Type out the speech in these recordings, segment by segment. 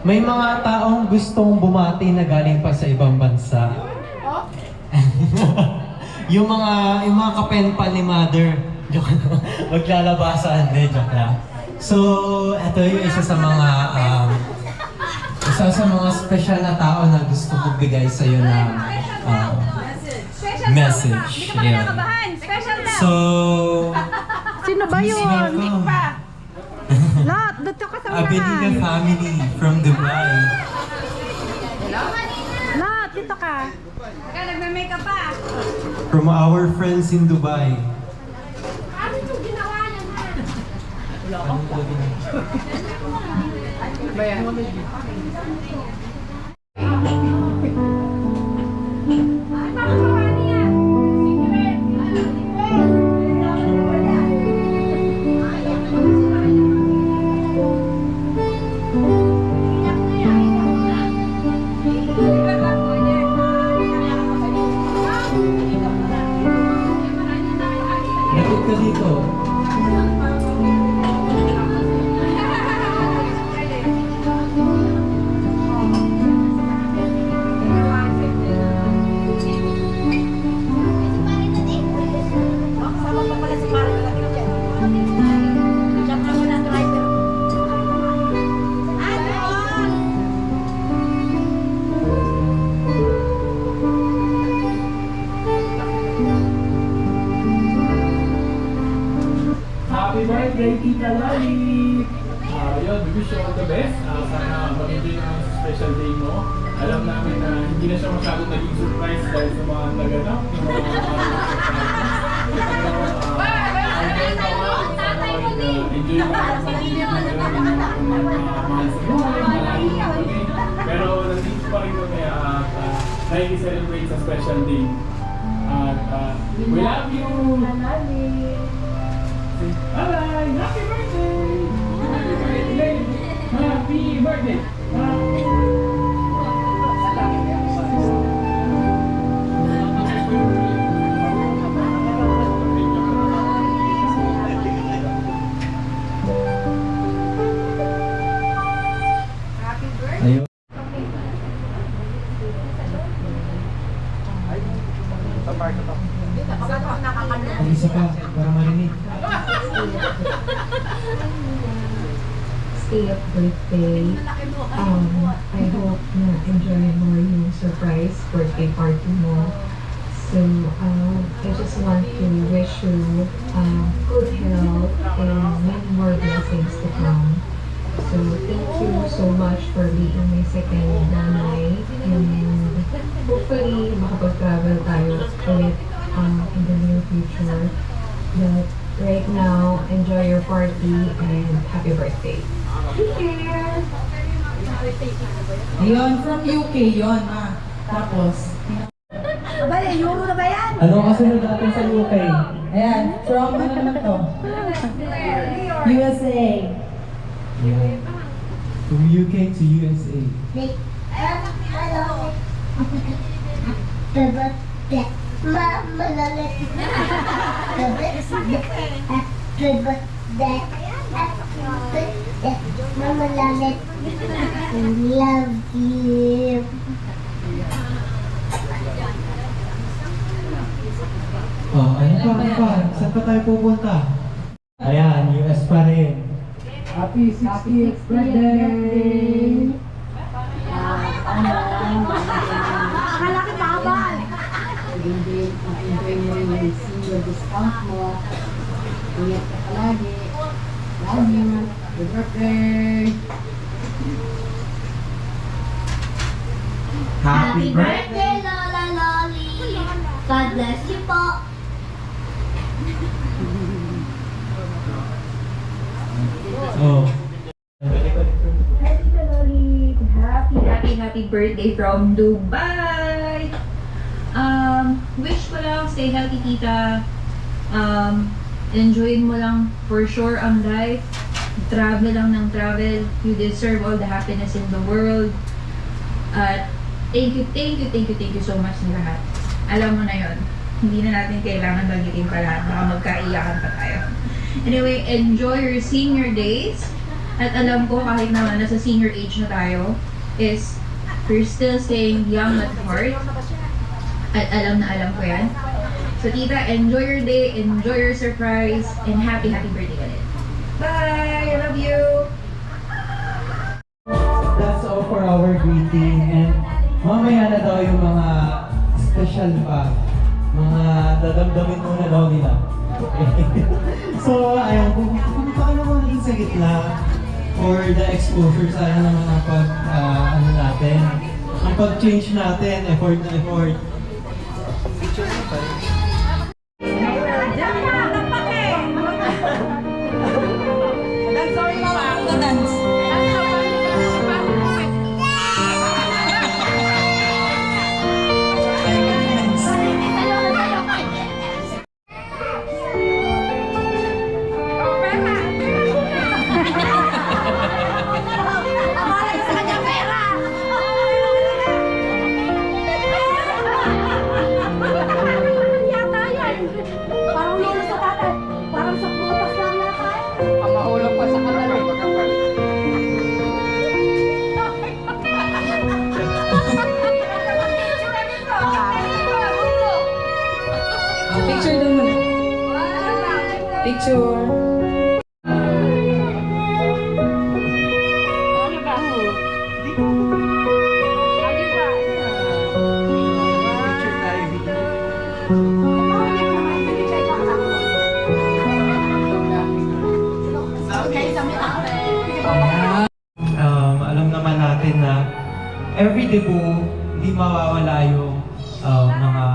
May mga taong gustong bumati na galing pa sa ibang bansa. yung mga kapenpan ni Mother. Joke na. Maglalabasan. Hindi, joke na. So, ito yung isa sa mga special na tao na gusto ko bigay sa'yo na message. Yeah. So, sino ba yun? welcome. Lot, dito ka sa Abiliga family from Dubai. Lot, dito ka. Nagme-makeup pa. From our friends in Dubai. Ano yung ginawa niya na? Lapit ka dito. Happy birthday, Tita Lali! Yun, we wish you all the best. Sana mag-enjoy naman sa special day mo. Alam namin na hindi na siya masyadong naging surprise dahil sa mga naganap. Enjoy mo ang pero nandito pa rin kami at nai-celebrate sa special day. At we love you! Bye-bye! Happy birthday! Happy birthday! Happy birthday! Ayun. Ang isa pa, para marinig. Stay up birthday. I hope na enjoy mo yung surprise birthday party mo. So, I just want to wish you good health and many more blessings to come. So, thank you so much for being my second nanay. And hopefully, makapag-travel tayo ulit in the near future. But right now, enjoy your party and happy birthday. Cheers! Ayun, from UK yun, Tapos, Aba, euro na ba yan? Ano kasunod natin sa UK? ayan, from ano naman to? USA. From UK to USA. Mama Lalit, I love you. Oh, ano pa? Saan pa tayo pupunta? Ayan, US pa rin. Happy 60th birthday! Akala kita abal. Enjoy mo rin yung single discount mo. Ingat ka palagi. Love you. Happy birthday! Happy birthday! Birthday, Lola Loli. God bless you po. Oh. Happy birthday from Dubai! Wish ko lang, stay healthy, tita. Enjoy mo lang for sure ang life. Travel lang ng travel. You deserve all the happiness in the world. At thank you so much na lahat. Alam mo na yon. Hindi na natin kailangan magitin pa lahat. Baka magkaiyakan pa tayo. Anyway, enjoy your senior days. At alam ko kahit naman nasa senior age na tayo, is we're still staying young at heart. At alam na alam ko yan. So tita, enjoy your day, enjoy your surprise, and happy birthday ulit. Bye! I love you! That's all for our greeting. And mamaya na daw yung mga special pa. Mga dadamdamin muna daw nila. So, ayun, kung pa naman din sa gitna for the exposure, sana naman ang ano natin, ang pag-change natin, effort na effort. Picture na pa rin. Picture daw muna. Picture. Alam naman natin na every debut, hindi mawawala yung mga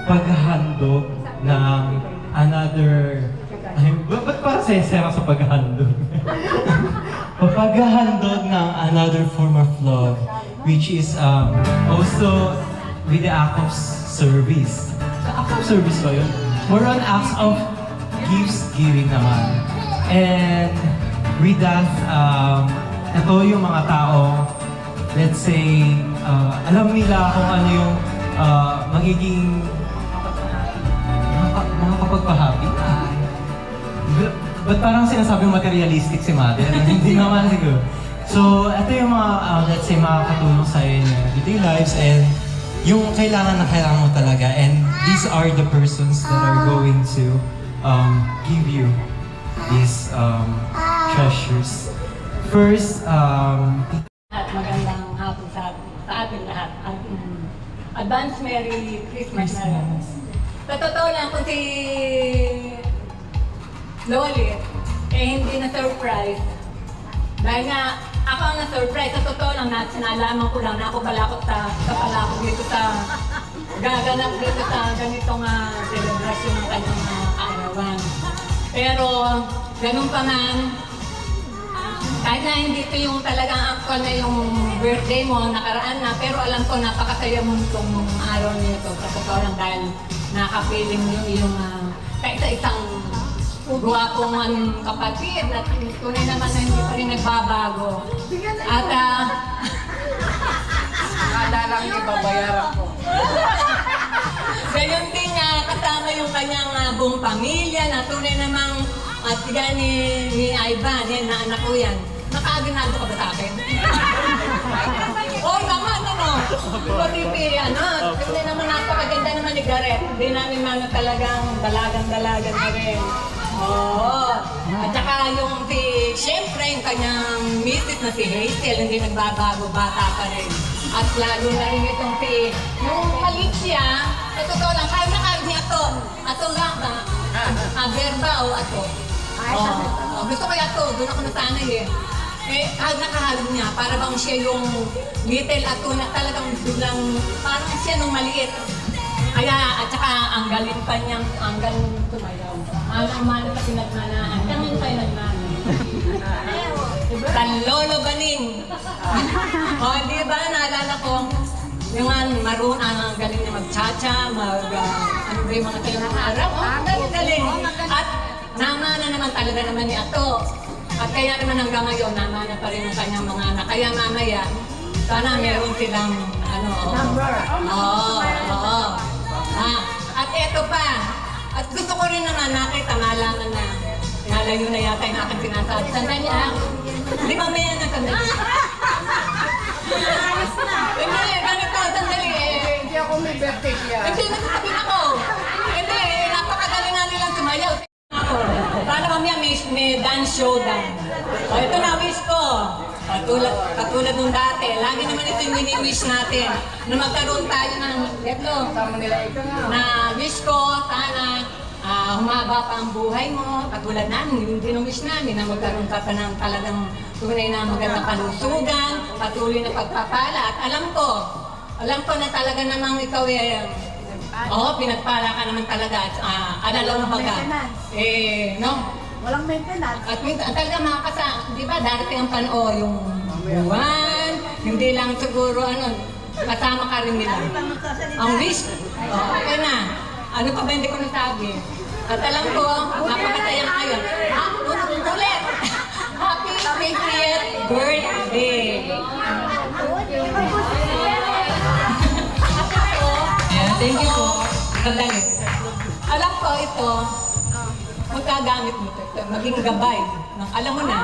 paghahandog ng another... Ay, ba't para sensera sa paghahandog? Paghahandog ng another form of love, which is also with the act of service. So, act of service ba yun? More on acts of gifts giving naman. And with that, ito yung mga tao, let's say, alam nila kung ano yung magiging makakapagpahappy. Ba't parang sinasabing materialistic si Mother? Hindi naman siguro. So, ito yung mga, let's say, makakatulong sa iyo in your everyday lives and yung kailangan na kailangan mo talaga. And these are the persons that are going to give you these treasures. First, At magandang hapon sa ating lahat. Advance Merry Christmas na rin. Sa totoo lang, kung si Loli, hindi na-surprise. Dahil nga, ako ang na-surprise. Sa totoo lang, sinalaman ko lang na ako balakot pala ako dito sa gaganap dito sa ganitong celebration ng kanyang kaarawan. Pero, ganun pa man, kahit na hindi ito yung talagang actual na yung birthday mo, nakaraan na, pero alam ko napakasaya mo itong araw nito. Sa totoo lang dahil nakapiling yung iyong kaisa-isang guwapong kapatid at tunay naman na hindi pa rin nagbabago. At Akala lang ibabayaran ko. gayon din nga kasama yung kanyang buong pamilya na tunay namang siya ni Ivan, yan na anak ko yan. Nakaginado ka ba sa akin? Oo naman, ano? Kasi kasi naman napakaganda naman ni Gareth. Hindi namin mga talagang dalagan na rin. Oo. At saka yung siyempre yung kanyang misis na si Hazel, hindi nagbabago, bata pa rin. At lalo na rin itong yung maliit siya, sa totoo lang, kahit niya ito. Ato lang ba? Verba o ato? Gusto ko ito, doon ako nasanay eh. Nakahalog niya, para bang siya yung little ato na talagang biglang, parang siya nung maliit. Kaya, at saka ang galing pa niyang, ang galing tumayaw. Malang-malang sa pinagmanaan. Kami tayo nagmanaan. Tanlolo Baning. Di ba, naalala ko, yung maroon, ang galing niya mag-cha-cha, ano ba yung mga tayo na harap? Ang galing. At namana naman talaga naman ni Ato. At kaya naman hanggang ngayon, namana pa rin ang kanyang mga anak. Kaya mamaya, sana meron silang, number. Oo. At eto pa, at gusto ko rin naman nakita, malaman na, nalayo na yata yung aking sinasabi. Sandali Di ba may yan ang sandali? Hindi, ganito, sandali Hindi ako may birthday siya. Hindi, nagsasabi ako. Hindi, napakagaling nga nilang sumayaw. Ako. Para mamaya may dance showdown. O, ito na, wish ko. Katulad nung dati, lagi naman ito yung mini-wish natin na magkaroon tayo ng, ito, na wish ko, sana humaba pa ang buhay mo, katulad namin, yung din-wish namin na magkaroon ka pa ng talagang tunay na magandang kalusugan, patuloy na pagpapala. At alam ko na talaga namang ikaw pinagpala ka naman talaga. Alala mo ka. No? Walang maintenance. At talaga di ba, darating ang panahon, yung buwan, hindi lang siguro, kasama ka rin nila. Ang wish, okay na. Ano pa ba hindi ko nasabi? At alam ko, napakasaya ngayon. Ulit! Happy 50th birthday! Thank you po. Sandali. Alam ko ito, magkagamit mo ito. Maging gabay. Alam mo na.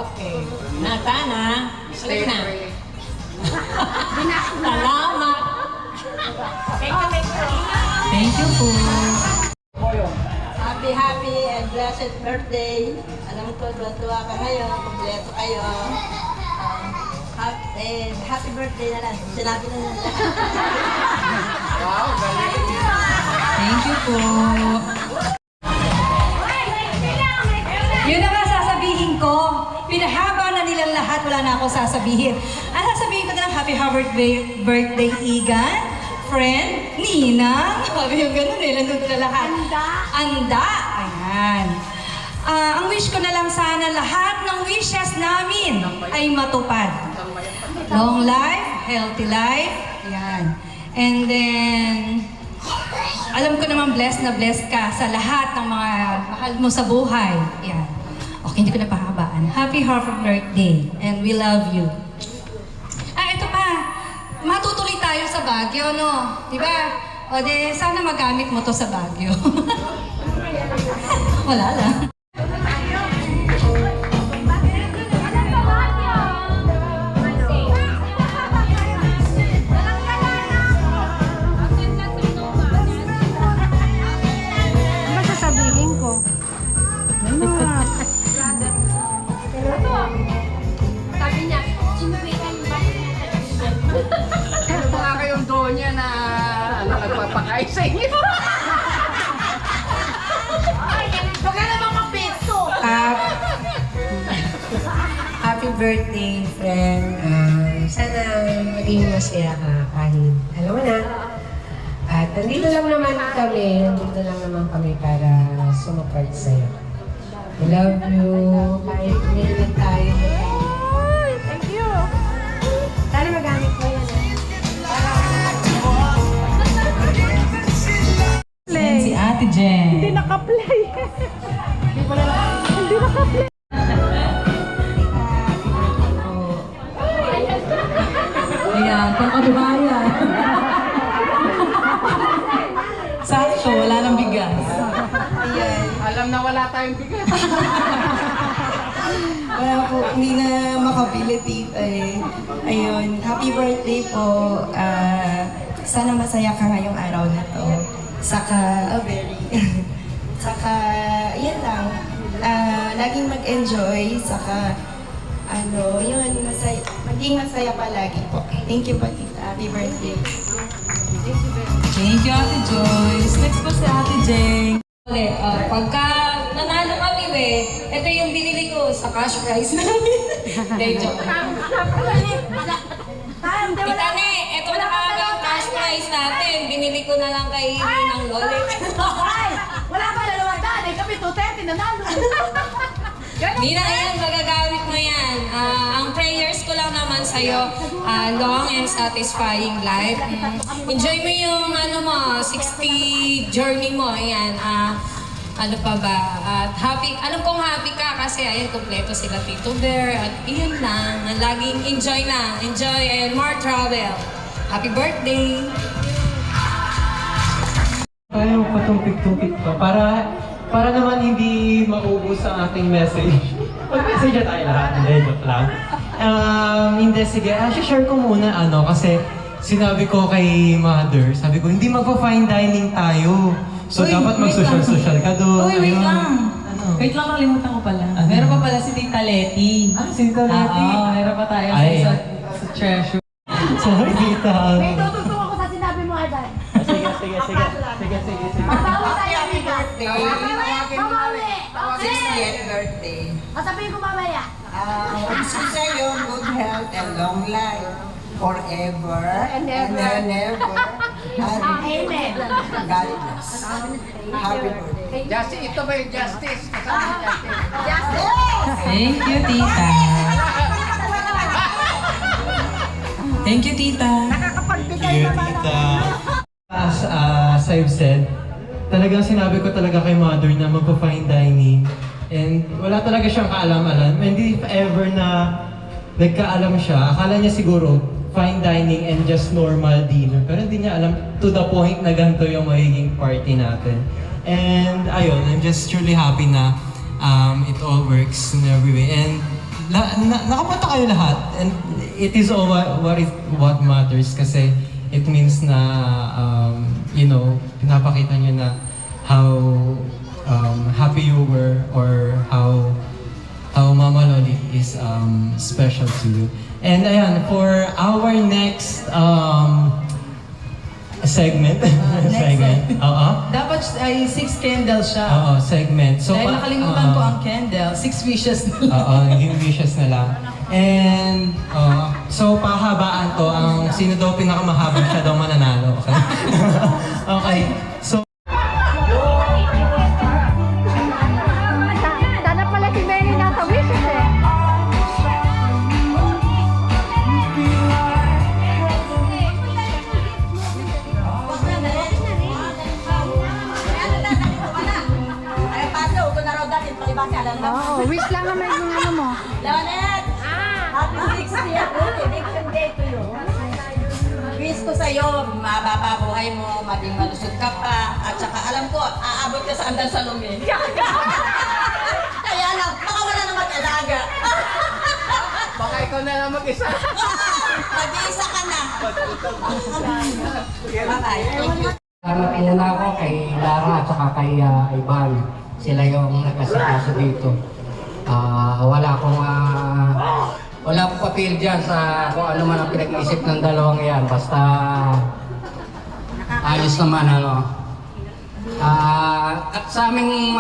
Okay. Sana. Alam na. Salamat. Thank you po. Happy and blessed birthday. Alam ko, tuwa ka ngayon. Kompleto kayo. Happy birthday na lang. Sinabi na nila. Wow, galing. Thank you po. Yun ang sasabihin ko. Pinahaba na nilang lahat, wala na ako sasabihin. Ang sasabihin ko na lang, happy birthday, Igan, friend, Nina. Sabi yung ganun nandun na lahat. Anda. Ayan. Ang wish ko na lang sana lahat ng wishes namin ay matupad. Long life, healthy life. Ayan. And then, alam ko naman blessed na blessed ka sa lahat ng mga mahal mo sa buhay. Yan. Okay, hindi ko na pahabaan. Happy birthday and we love you. Ito pa. Matutuloy tayo sa Baguio, no? Diba? O de, sana magamit mo to sa Baguio. Wala lang. Sabi niya, sinuwitan yung Ano ba nga kayong donya na nagpapakain sa inyo? Huwag ka naman mapeso. Happy birthday, friend. Sana maging masaya ka kahit, alam mo na. At nandito lang naman kami para sumuport sa'yo. I love you. Kahit minit tayo. Thank you. Sana magamit mo yan. Yan si Ate Jen. Hindi naka-play. Hindi naka-play. Ayan, pang kababayan. Sakto, wala nang bigas. Alam na wala tayong bigas. Wala po, hindi na makabili ayun, happy birthday po. Sana masaya ka ngayong araw na to. Saka, saka, yan lang. Laging mag-enjoy. Saka, yun, maging masaya palagi po. Thank you po, tita. Happy birthday. Thank you, Ate Joyce. Next po si Ate Jane. Pagka nanalo kami, ito yung binili ko sa cash prize namin. Hindi, joke. Tita Ne, ito na kami yung cash prize natin. Binili ko na lang kay ng Lolit. Wala pa dalawang daan. Kami 230 nanalo. Hindi na yan, magagamit mo yan. Ang prayers ko lang naman sa'yo, long and satisfying life. Enjoy mo yung 60 journey mo. Ayan, ano pa ba? At happy, alam kong happy ka kasi ayan, kompleto sila Tito Bear. At iyon lang, laging enjoy lang. Enjoy and more travel. Happy birthday! Tayo patumpik-tumpik pa para naman hindi maubos ang ating message. Mag-message tayo lahat. Hindi, joke lang. Hindi, sige. Share ko muna kasi sinabi ko kay mother, sabi ko, hindi magpa-fine dining tayo. So, Uy, dapat wait mag-social-social ka doon. Uy, wait Ayun. lang. Ano? Wait lang, kalimutan ko pala. Ano? Meron pa pala si Tita Letty. Si Tita Letty? Oo, meron pa tayo Ay. sa treasure. Sorry, Tita. May tutugtog ako sa sinabi mo, Adan. Sige. Babawi tayo, amiga. Babawi! Babawi! 60th birthday. Sasabihin ko mamaya. Wish ko sa'yo good health and long life. Forever And ever. ever. Amen. God bless. Happy birthday. Justice, ito ba yung justice? Kasama yung justice. Yes! Thank you, Tita. Thank you, Tita. Dear Tita. As I've said, talagang sinabi ko talaga kay mother na magpa-fine dining. And wala talaga siyang kaalam-alam. Hindi ever na nagkaalam siya. Akala niya siguro fine dining and just normal dinner. Pero hindi niya alam to the point na ganito yung magiging party natin. And ayun, I'm just truly happy na it all works in every way. And nakapunta kayo lahat. And it is all what matters kasi it means na, pinapakita niyo na how happy you were or how Mama Loli is special to you. And ayan, for our next segment. Dapat ay 6 candles siya. Segment. So, Dahil nakalimutan ko ang candle, 6 wishes na lang. naging wishes na lang. And, so pahabaan to, ang sino daw pinakamahaba siya daw mananalo. Okay? Okay. So, Sana pala si Benny nasa wishes eh. Ay, paso, ito na raw dahil palibasa lang lang. Oo, wish lang naman yung ano mo. Leonet! Happy 60th birthday! Big day to you. Wish ko sa'yo, mababa buhay mo, maging malusog ka pa, at saka alam ko, aabot ka sa andan sa lumi. Kaya lang, baka wala na mag-alaga. Baka ikaw na lang mag-isa. Mag-iisa ka na. Bye-bye. Thank you. Salamat muna ako kay Lara at saka kay Ivan. Sila yung nagkasikaso dito. Wala akong papel dyan sa kung ano man ang pinag-iisip ng dalawang yan. Basta ayos naman sa aming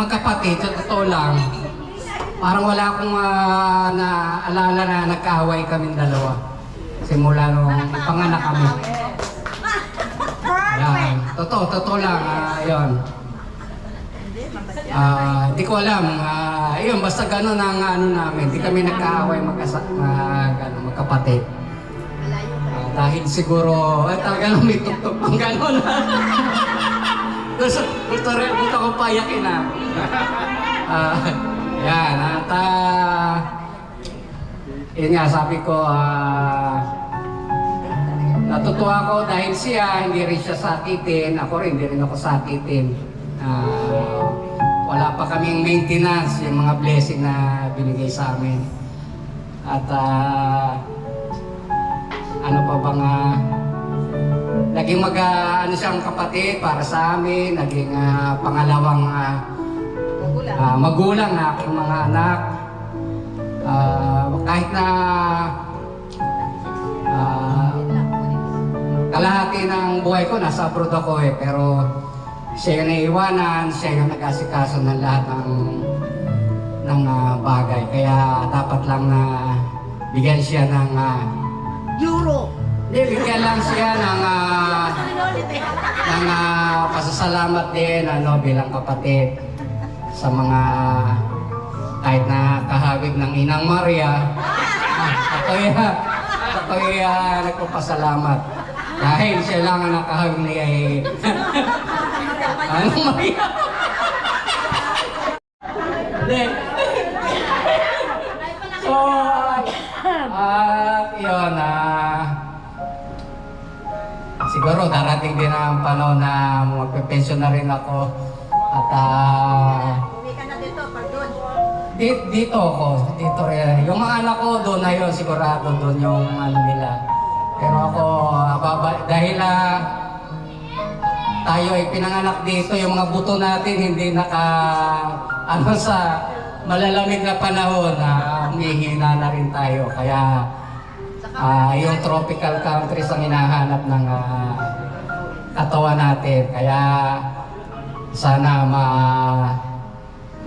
magkapatid, sa totoo lang, parang wala akong naalala na nagkaaway kaming dalawa. Simula nung panganak kami. Yan. Totoo lang. Yun. Di ko alam. Yun, basta gano'n ang ano namin. Di kami nagkaaway magkapatid. Dahil siguro, talaga may tuktok pang gano'n. gusto ko payakin na. Yan. At yun nga, sabi ko, natutuwa ko dahil siya, hindi rin siya sakitin. Ako rin, hindi rin ako sakitin. Wala pa kaming maintenance, yung mga blessing na binigay sa amin. At ano pa bang naging siyang kapatid para sa amin, naging pangalawang magulang na aking mga anak. Kahit na kalahati ng buhay ko, nasa abroad ako pero siya yung naiiwanan, siya yung nag-asikaso ng lahat ng bagay. Kaya dapat lang na bigyan siya ng Euro! bigyan lang siya ng pasasalamat din bilang kapatid sa mga kahit na kahawig ng Inang Maria. Ako'y nagpapasalamat. Dahil siya lang ang nakahawig niya Anong Maria? So, yun, siguro darating din ang panahon na magpe-pension na rin ako. At Uwi ka na dito, pardon. Dito ako, dito rin. Yung mga anak ko doon na yun, sigurado doon yung ano nila. Pero ako, dahil tayo ay pinanganak dito, yung mga buto natin hindi sa malalamig na panahon na humihina na rin tayo. Kaya yung tropical countries ang hinahanap ng katawan natin. Kaya sana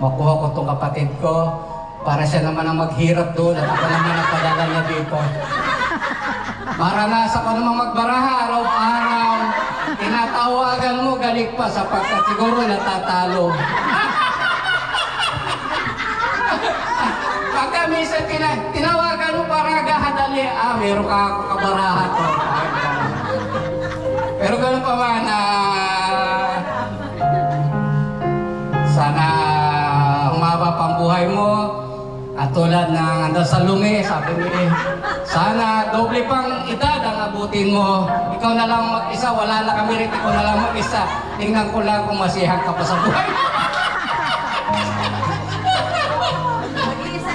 makuha ko itong kapatid ko para siya naman ang maghirap doon at ako naman ang padala niya dito. Maranasan ko namang magbaraha araw-araw. Tinatawagan mo, galing pa sapagkat siguro natatalo. Pagka minsan tinawagan mo para gahadali, meron ka kabaraha to. Pero gano'n pa man, sana humaba pang buhay mo. At tulad ng andang sa lumi, sabi niya, sana doble pang edad ang abutin mo. Ikaw na lang mag-isa, wala na kami rin, ikaw na lang mag-isa. Tingnan ko lang kung masihang ka pa sa buhay.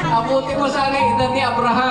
Abutin mo sana edad ni Abraham.